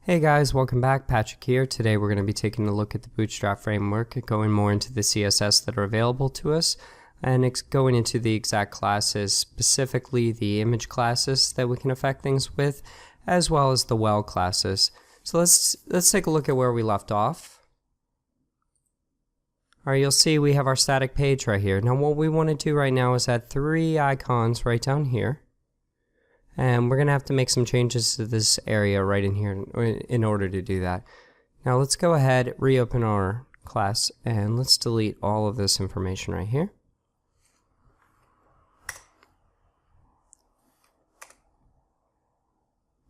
Hey guys, welcome back. Patrick here. Today we're going to be taking a look at the Bootstrap framework, going more into the CSS that are available to us, and going into the exact classes, specifically the image classes that we can affect things with, as well as the Awel classes. So let's take a look at where we left off. Alright, you'll see we have our static page right here. Now what we want to do right now is add 3 icons right down here. And we're going to have to make some changes to this area right in here in order to do that. Now let's go ahead, reopen our class, and let's delete all of this information right here.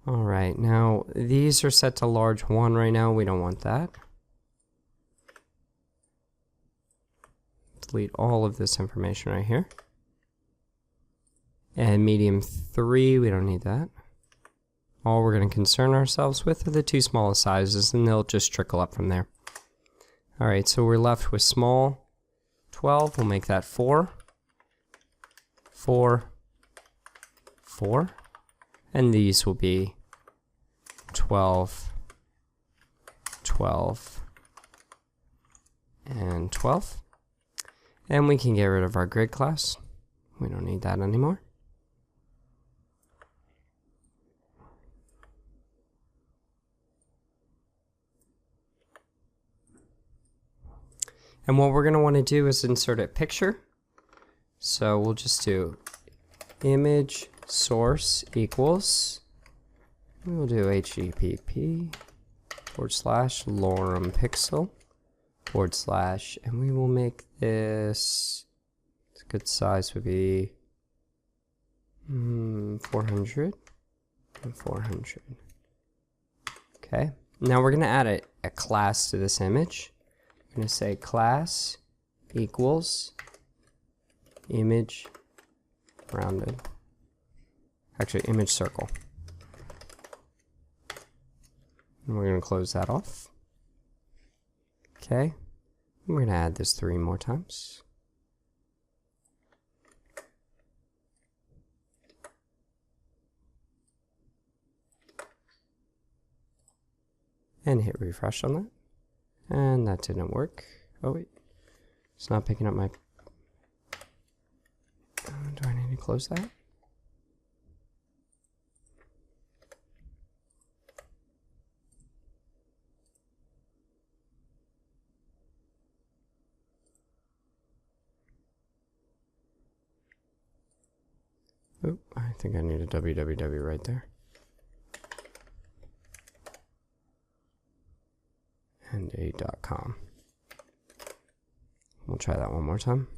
Alright, now these are set to large 1 right now. We don't want that. Delete all of this information right here. And medium 3, we don't need that. All we're going to concern ourselves with are the 2 smallest sizes, and they'll just trickle up from there. Alright, so we're left with small 12. We'll make that 4, 4, 4. And these will be 12, 12, and 12. And we can get rid of our grid class. We don't need that anymore. And what we're going to want to do is insert a picture. So we'll just do image source equals, we'll do HTTP / lorem pixel / and we will make this, a good size would be 400 and 400. Okay, now we're going to add a class to this image. I'm going to say class equals image rounded, actually image circle, and we're going to close that off. Okay, and we're going to add this 3 more times. And hit refresh on that. And that didn't work. Oh wait, it's not picking up my... do I need to close that? Oh, I think I need a www right there. And a .com. We'll try that one more time.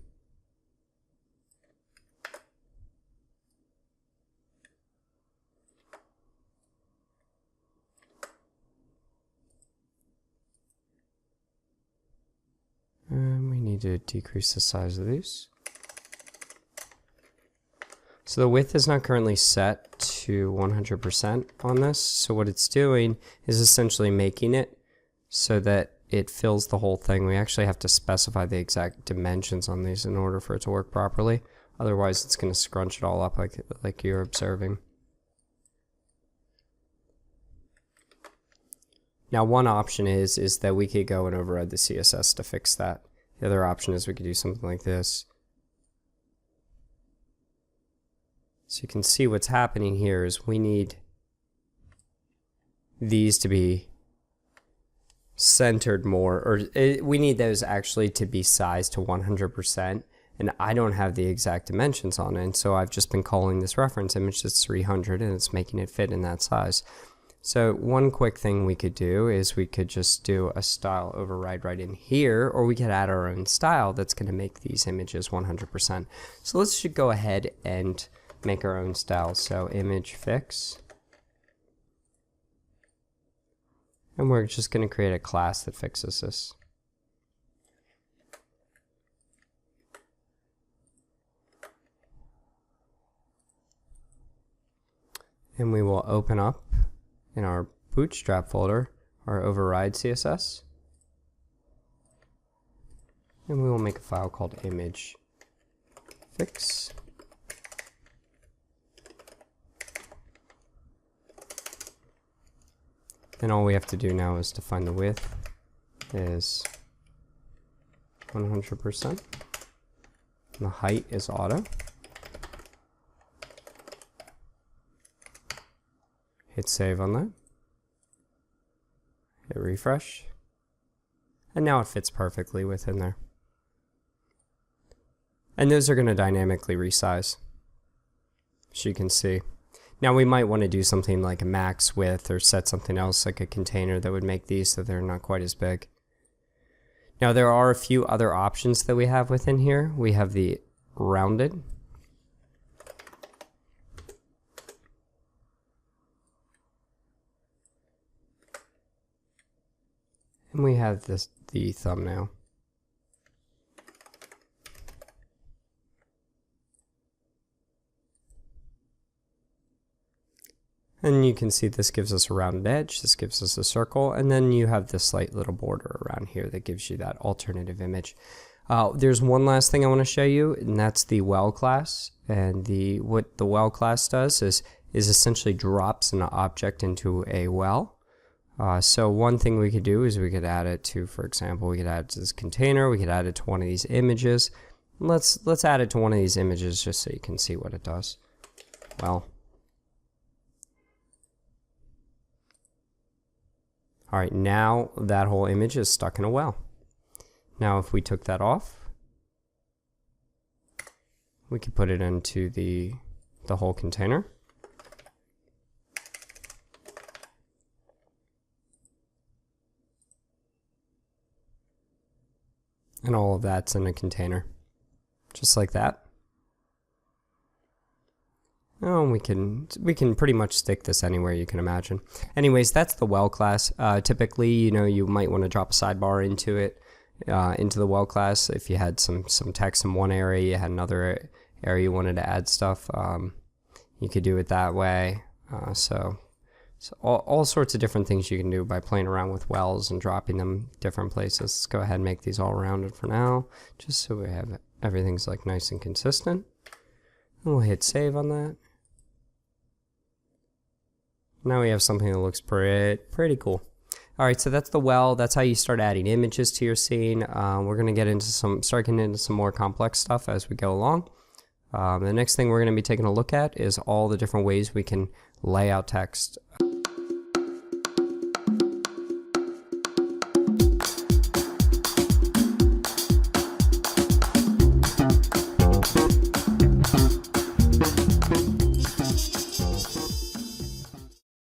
And we need to decrease the size of these. So the width is not currently set to 100% on this. So what it's doing is essentially making it so that it fills the whole thing. We actually have to specify the exact dimensions on these in order for it to work properly. Otherwise it's going to scrunch it all up like you're observing. Now one option is that we could go and override the CSS to fix that. The other option is we could do something like this. So you can see what's happening here is we need these to be centered more, or we need those actually to be sized to 100%, and I don't have the exact dimensions on it, and so I've just been calling this reference image that's 300 and it's making it fit in that size. So one quick thing we could do is we could just do a style override right in here, or we could add our own style that's going to make these images 100%. So let's just go ahead and make our own style. So image fix. And we're just going to create a class that fixes this. And we will open up in our Bootstrap folder our override CSS. And we will make a file called image fix. And all we have to do now is define the width is 100%. And the height is auto. Hit save on that. Hit refresh. And now it fits perfectly within there. And those are going to dynamically resize, as you can see. Now we might want to do something like a max width or set something else like a container that would make these so they're not quite as big. Now there are a few other options that we have within here. We have the rounded. And we have the thumbnail. And you can see this gives us a rounded edge, this gives us a circle, and then you have this slight little border around here that gives you that alternative image. There's one last thing I want to show you, and that's the Awel class. And what the Awel class does is essentially drops an object into a well. So one thing we could do is we could add it to, for example, we could add it to this container, we could add it to one of these images. Let's add it to one of these images just so you can see what it does. Well. Alright, now that whole image is stuck in a well. Now if we took that off, we could put it into the whole container. And all of that's in a container, just like that. Oh, we can pretty much stick this anywhere you can imagine. Anyways, that's the Awel class. Typically, you might want to drop a sidebar into it, into the Awel class. If you had some text in one area, you had another area you wanted to add stuff, you could do it that way. So all sorts of different things you can do by playing around with wells and dropping them different places. Let's go ahead and make these all rounded for now, just so we have everything's like nice and consistent. And we'll hit save on that. Now we have something that looks pretty cool. Alright, so that's the well. That's how you start adding images to your scene. We're going to get into start getting into some more complex stuff as we go along. The next thing we're going to be taking a look at is all the different ways we can lay out text.